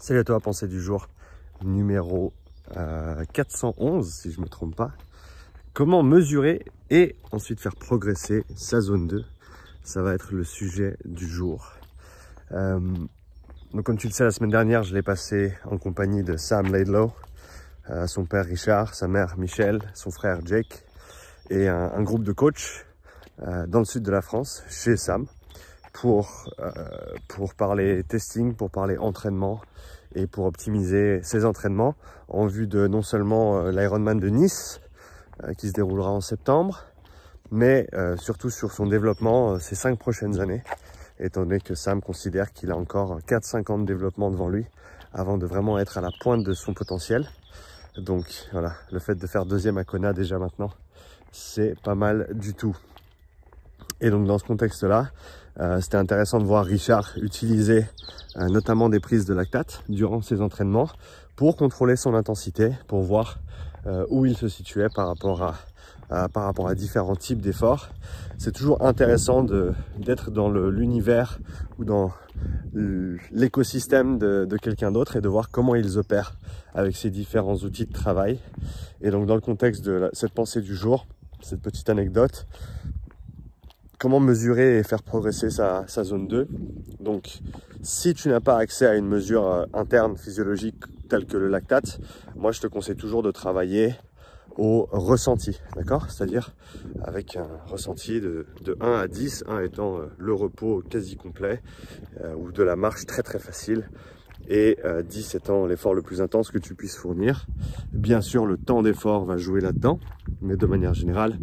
Salut à toi, pensée du jour numéro 411, si je ne me trompe pas. Comment mesurer et ensuite faire progresser sa zone 2? Ça va être le sujet du jour. Donc comme tu le sais, la semaine dernière, je l'ai passé en compagnie de Sam Laidlow, son père Richard, sa mère Michelle, son frère Jake et un groupe de coachs dans le sud de la France, chez Sam, pour parler testing, pour parler entraînement et pour optimiser ses entraînements en vue de non seulement l'Ironman de Nice qui se déroulera en septembre, mais surtout sur son développement ces 5 prochaines années, étant donné que Sam considère qu'il a encore 4-5 ans de développement devant lui avant de vraiment être à la pointe de son potentiel. Donc voilà, le fait de faire deuxième à Kona déjà maintenant, c'est pas mal du tout. Et donc dans ce contexte-là, c'était intéressant de voir Richard utiliser notamment des prises de lactate durant ses entraînements pour contrôler son intensité, pour voir où il se situait par rapport à différents types d'efforts. C'est toujours intéressant d'être dans l'univers ou dans l'écosystème de quelqu'un d'autre et de voir comment ils opèrent avec ces différents outils de travail. Et donc dans le contexte de cette pensée du jour, cette petite anecdote, comment mesurer et faire progresser sa zone 2. Donc, si tu n'as pas accès à une mesure interne physiologique telle que le lactate, moi je te conseille toujours de travailler au ressenti, d'accord? C'est-à-dire avec un ressenti de 1 à 10, 1 étant le repos quasi complet ou de la marche très très facile, et 10 étant l'effort le plus intense que tu puisses fournir. Bien sûr, le temps d'effort va jouer là-dedans, mais de manière générale,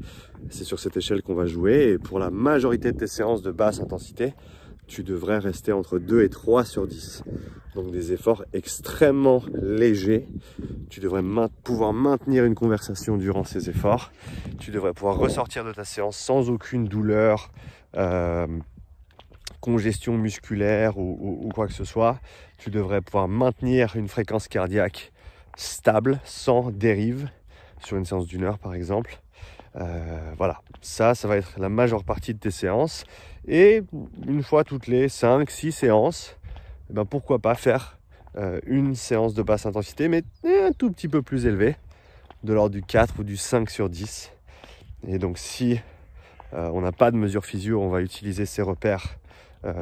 c'est sur cette échelle qu'on va jouer. Et pour la majorité de tes séances de basse intensité, tu devrais rester entre 2 et 3 sur 10. Donc des efforts extrêmement légers. Tu devrais pouvoir maintenir une conversation durant ces efforts. Tu devrais pouvoir ressortir de ta séance sans aucune douleur, congestion musculaire ou quoi que ce soit. Tu devrais pouvoir maintenir une fréquence cardiaque stable, sans dérive, sur une séance d'1 heure par exemple. Voilà, ça va être la majeure partie de tes séances. Et une fois toutes les 5-6 séances, eh ben pourquoi pas faire une séance de basse intensité, mais un tout petit peu plus élevée, de l'ordre du 4 ou du 5 sur 10. Et donc si on n'a pas de mesure physio, on va utiliser ces repères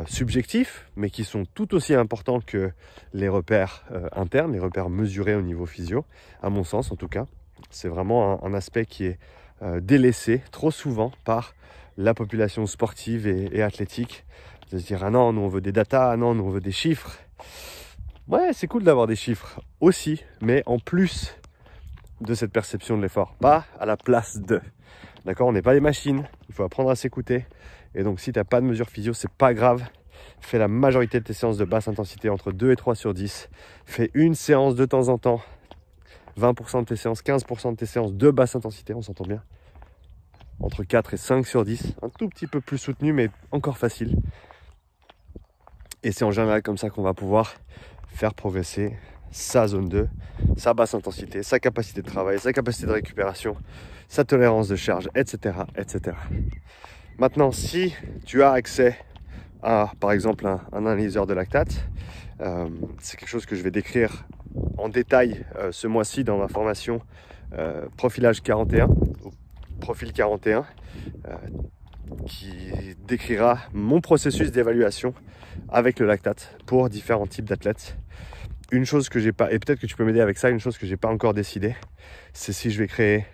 subjectifs, mais qui sont tout aussi importants que les repères internes, les repères mesurés au niveau physio, à mon sens en tout cas. C'est vraiment un aspect qui est délaissé trop souvent par la population sportive et athlétique, de se dire ah non, nous on veut des datas, ah non, nous on veut des chiffres. Ouais, c'est cool d'avoir des chiffres aussi, mais en plus de cette perception de l'effort, pas à la place de. D'accord, on n'est pas des machines, il faut apprendre à s'écouter. Et donc si tu n'as pas de mesure physio, c'est pas grave. Fais la majorité de tes séances de basse intensité entre 2 et 3 sur 10. Fais une séance de temps en temps. 20% de tes séances, 15% de tes séances de basse intensité, on s'entend bien. Entre 4 et 5 sur 10. Un tout petit peu plus soutenu, mais encore facile. Et c'est en général comme ça qu'on va pouvoir faire progresser sa zone 2, sa basse intensité, sa capacité de travail, sa capacité de récupération, sa tolérance de charge, etc. etc. Maintenant, si tu as accès à, par exemple, un analyseur de lactate, c'est quelque chose que je vais décrire en détail ce mois-ci dans ma formation Profilage 41, Profil 41, qui décrira mon processus d'évaluation avec le lactate pour différents types d'athlètes. Une chose que j'ai pas, et peut-être que tu peux m'aider avec ça, une chose que j'ai pas encore décidé, c'est si je vais créer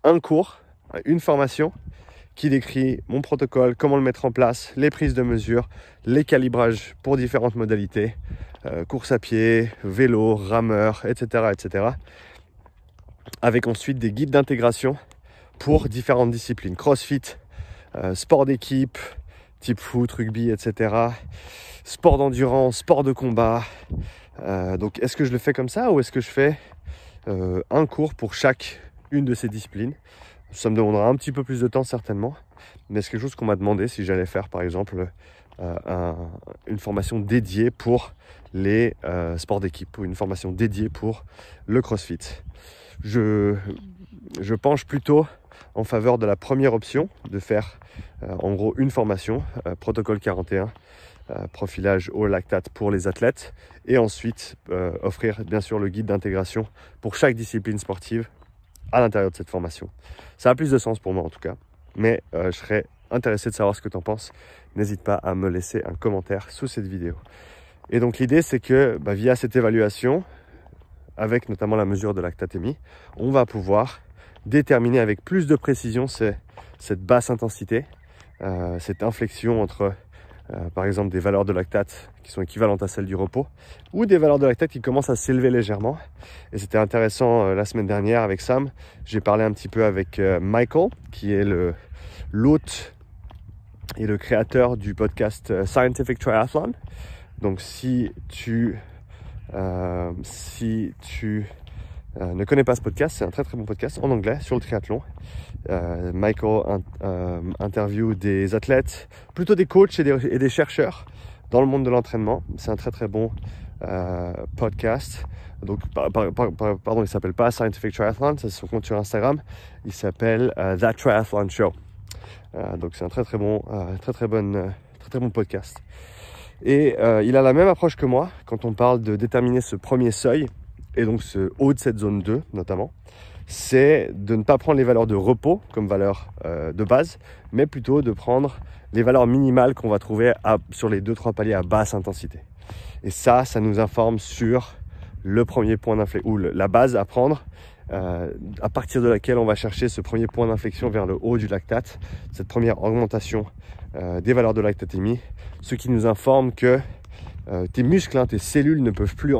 un cours, une formation qui décrit mon protocole, comment le mettre en place, les prises de mesure, les calibrages pour différentes modalités, course à pied, vélo, rameur, etc., etc. Avec ensuite des guides d'intégration pour différentes disciplines, crossfit, sport d'équipe, type foot, rugby, etc., sport d'endurance, sport de combat. Donc est-ce que je le fais comme ça ou est-ce que je fais un cours pour chaque une de ces disciplines? Ça me demandera un petit peu plus de temps certainement, mais c'est quelque chose qu'on m'a demandé si j'allais faire par exemple une formation dédiée pour les sports d'équipe ou une formation dédiée pour le CrossFit. Je penche plutôt en faveur de la première option, de faire en gros une formation, protocole 41, profilage au lactate pour les athlètes. Et ensuite, offrir bien sûr le guide d'intégration pour chaque discipline sportive à l'intérieur de cette formation. Ça a plus de sens pour moi en tout cas. Mais je serais intéressé de savoir ce que tu en penses. N'hésite pas à me laisser un commentaire sous cette vidéo. Et donc l'idée, c'est que via cette évaluation, avec notamment la mesure de lactatémie, on va pouvoir déterminer avec plus de précision cette basse intensité, cette inflexion entre, par exemple, des valeurs de lactate qui sont équivalentes à celles du repos, ou des valeurs de lactate qui commencent à s'élever légèrement. Et c'était intéressant la semaine dernière avec Sam. J'ai parlé un petit peu avec Michael, qui est l'hôte et le créateur du podcast Scientific Triathlon. Donc si tu ne connais pas ce podcast, c'est un très très bon podcast en anglais sur le triathlon. Michael interview des athlètes, plutôt des coachs et des chercheurs dans le monde de l'entraînement. C'est un très très bon podcast. Donc, pardon, il ne s'appelle pas Scientific Triathlon, c'est son compte sur Instagram. Il s'appelle That Triathlon Show. Donc c'est un très très bon podcast. Et il a la même approche que moi quand on parle de déterminer ce premier seuil, et donc ce haut de cette zone 2 notamment, c'est de ne pas prendre les valeurs de repos comme valeur de base, mais plutôt de prendre les valeurs minimales qu'on va trouver sur les 2-3 paliers à basse intensité. Et ça nous informe sur le premier point d'inflexion, ou la base à prendre, à partir de laquelle on va chercher ce premier point d'inflexion vers le haut du lactate, cette première augmentation des valeurs de lactatémie, ce qui nous informe que tes muscles, tes cellules ne peuvent plus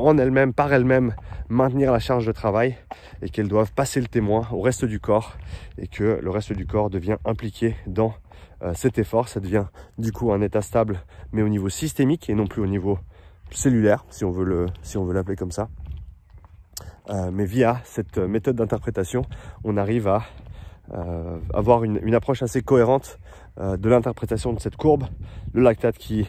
par elles-mêmes maintenir la charge de travail et qu'elles doivent passer le témoin au reste du corps, et que le reste du corps devient impliqué dans cet effort. Ça devient du coup un état stable, mais au niveau systémique et non plus au niveau cellulaire, si on veut l'appeler comme ça. Mais via cette méthode d'interprétation, on arrive à avoir une approche assez cohérente de l'interprétation de cette courbe. Le lactate qui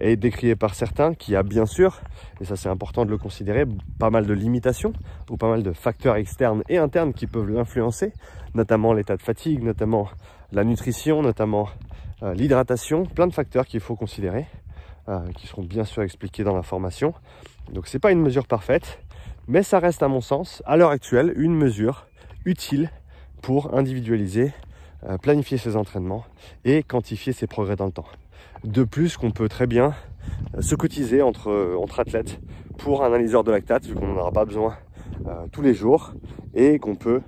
est décrié par certains, qui a bien sûr, et ça c'est important de le considérer, pas mal de limitations ou pas mal de facteurs externes et internes qui peuvent l'influencer, notamment l'état de fatigue, notamment la nutrition, notamment l'hydratation, plein de facteurs qu'il faut considérer, qui seront bien sûr expliqués dans la formation. Donc c'est pas une mesure parfaite, mais ça reste à mon sens, à l'heure actuelle, une mesure utile pour individualiser, planifier ses entraînements et quantifier ses progrès dans le temps. De plus, qu'on peut très bien se cotiser entre athlètes pour un analyseur de lactate, vu qu'on n'en aura pas besoin tous les jours, et qu'on peut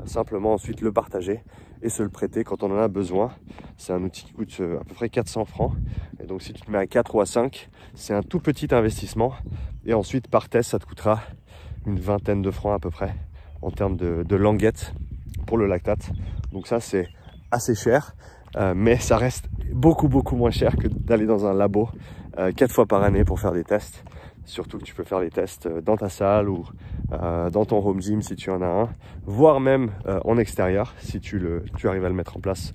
simplement ensuite le partager et se le prêter quand on en a besoin. C'est un outil qui coûte à peu près 400 francs. Et donc si tu te mets à 4 ou à 5, c'est un tout petit investissement. Et ensuite, par test, ça te coûtera une vingtaine de francs à peu près en termes de languettes pour le lactate. Donc ça, c'est assez cher, mais ça reste beaucoup moins cher que d'aller dans un labo 4 fois par année pour faire des tests. Surtout que tu peux faire les tests dans ta salle ou dans ton home gym si tu en as un, voire même en extérieur si tu arrives à le mettre en place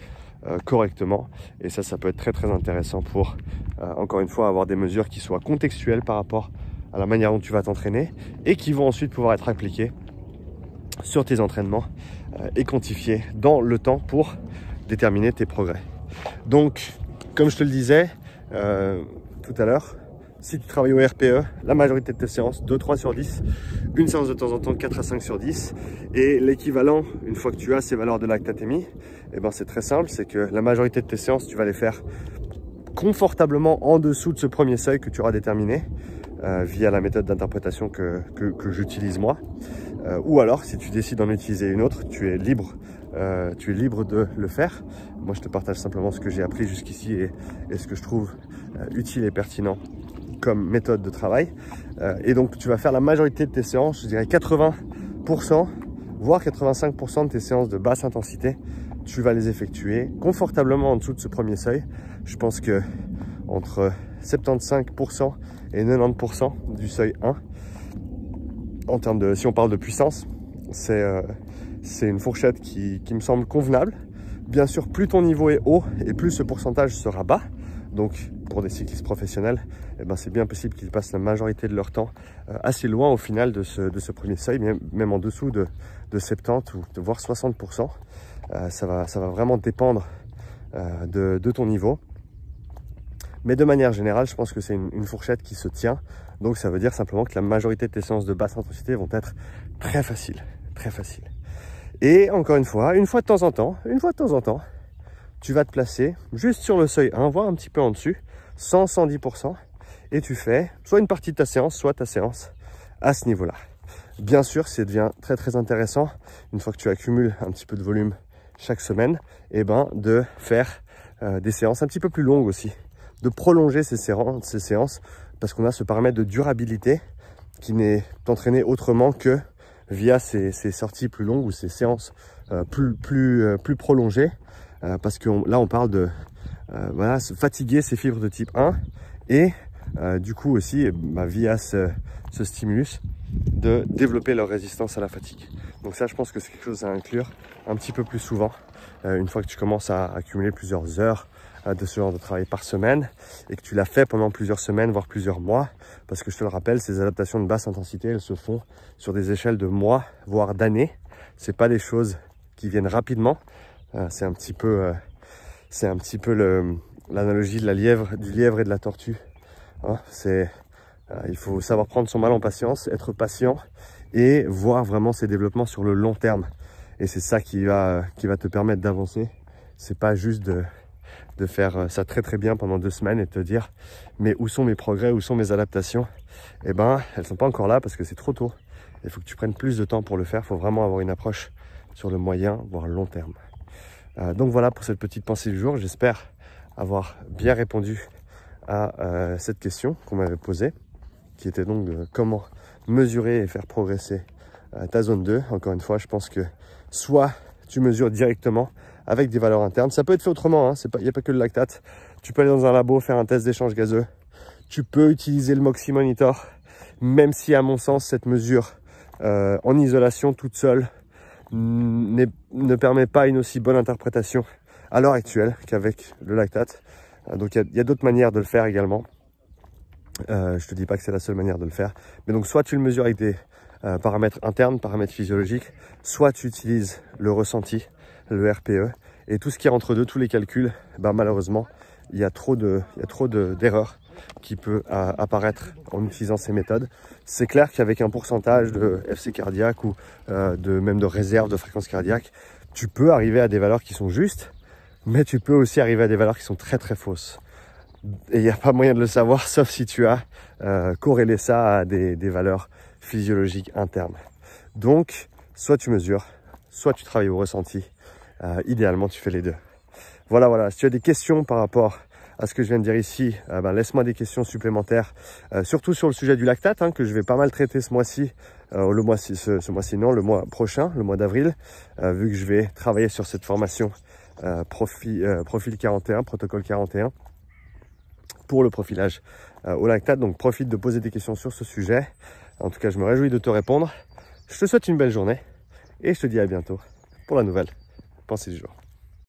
correctement. Et ça peut être très intéressant pour, encore une fois, avoir des mesures qui soient contextuelles par rapport à la manière dont tu vas t'entraîner et qui vont ensuite pouvoir être appliquées sur tes entraînements et quantifiées dans le temps pour déterminer tes progrès. Donc, comme je te le disais tout à l'heure, si tu travailles au RPE, la majorité de tes séances, 2-3 sur 10, une séance de temps en temps, 4 à 5 sur 10. Et l'équivalent, une fois que tu as ces valeurs de lactatémie, eh ben c'est très simple, c'est que la majorité de tes séances, tu vas les faire confortablement en dessous de ce premier seuil que tu auras déterminé via la méthode d'interprétation que j'utilise moi. Ou alors, si tu décides d'en utiliser une autre, tu es libre de le faire. Moi, je te partage simplement ce que j'ai appris jusqu'ici et ce que je trouve utile et pertinent comme méthode de travail. Et donc, tu vas faire la majorité de tes séances, je dirais 80%, voire 85% de tes séances de basse intensité. Tu vas les effectuer confortablement en dessous de ce premier seuil. Je pense que entre 75% et 90% du seuil 1, en termes de, si on parle de puissance, c'est une fourchette qui me semble convenable. Bien sûr, plus ton niveau est haut et plus ce pourcentage sera bas. Donc, pour des cyclistes professionnels, eh ben, c'est bien possible qu'ils passent la majorité de leur temps assez loin au final de ce premier seuil, même en dessous de 70 ou voire 60%. Ça va vraiment dépendre de ton niveau. Mais de manière générale, je pense que c'est une fourchette qui se tient. Donc ça veut dire simplement que la majorité de tes séances de basse intensité vont être très faciles, très faciles. Et encore une fois de temps en temps, tu vas te placer juste sur le seuil 1, voire un petit peu en dessus, 100-110%, et tu fais soit une partie de ta séance, soit ta séance à ce niveau-là. Bien sûr, ça devient très très intéressant, une fois que tu accumules un petit peu de volume chaque semaine, et de faire des séances un petit peu plus longues aussi, de prolonger ces séances, parce qu'on a ce paramètre de durabilité qui n'est entraîné autrement que via ces sorties plus longues ou ces séances plus prolongées, parce que là on parle de voilà, fatiguer ces fibres de type 1 et du coup aussi via ce stimulus de développer leur résistance à la fatigue. Donc ça, je pense que c'est quelque chose à inclure un petit peu plus souvent, une fois que tu commences à accumuler plusieurs heures de ce genre de travail par semaine et que tu l'as fait pendant plusieurs semaines, voire plusieurs mois, parce que je te le rappelle, ces adaptations de basse intensité, elles se font sur des échelles de mois, voire d'années. C'est pas des choses qui viennent rapidement. C'est un petit peu l'analogie de du lièvre et de la tortue. Hein, il faut savoir prendre son mal en patience, être patient et voir vraiment ses développements sur le long terme. Et c'est ça qui va te permettre d'avancer. C'est pas juste de faire ça très très bien pendant 2 semaines et te dire mais où sont mes progrès, où sont mes adaptations? Eh ben, elles sont pas encore là parce que c'est trop tôt. Il faut que tu prennes plus de temps pour le faire. Il faut vraiment avoir une approche sur le moyen, voire long terme. Donc voilà pour cette petite pensée du jour. J'espère avoir bien répondu à cette question qu'on m'avait posée, qui était donc de comment mesurer et faire progresser ta zone 2. Encore une fois, je pense que soit tu mesures directement avec des valeurs internes. Ça peut être fait autrement, hein. Il n'y a pas que le lactate. Tu peux aller dans un labo, faire un test d'échange gazeux. Tu peux utiliser le Moxy Monitor, même si à mon sens, cette mesure en isolation toute seule ne permet pas une aussi bonne interprétation à l'heure actuelle qu'avec le lactate. Donc il y a d'autres manières de le faire également. Je te dis pas que c'est la seule manière de le faire. Mais donc soit tu le mesures avec des paramètres internes, paramètres physiologiques, soit tu utilises le ressenti, le RPE, et tout ce qui est entre deux, tous les calculs, malheureusement, il y a trop d'erreurs qui peut apparaître en utilisant ces méthodes. C'est clair qu'avec un pourcentage de FC cardiaque ou même de réserve de fréquence cardiaque, tu peux arriver à des valeurs qui sont justes, mais tu peux aussi arriver à des valeurs qui sont très très fausses. Et il n'y a pas moyen de le savoir, sauf si tu as corrélé ça à des valeurs physiologiques internes. Donc, soit tu mesures, soit tu travailles au ressenti. Idéalement, tu fais les deux. Voilà. Si tu as des questions par rapport à ce que je viens de dire ici, laisse-moi des questions supplémentaires, surtout sur le sujet du lactate, hein, que je vais pas mal traiter ce mois-ci, le mois prochain, le mois d'avril, vu que je vais travailler sur cette formation profil 41, protocole 41, pour le profilage au lactate. Donc profite de poser des questions sur ce sujet. En tout cas, je me réjouis de te répondre. Je te souhaite une belle journée et je te dis à bientôt pour la nouvelle pensée du jour.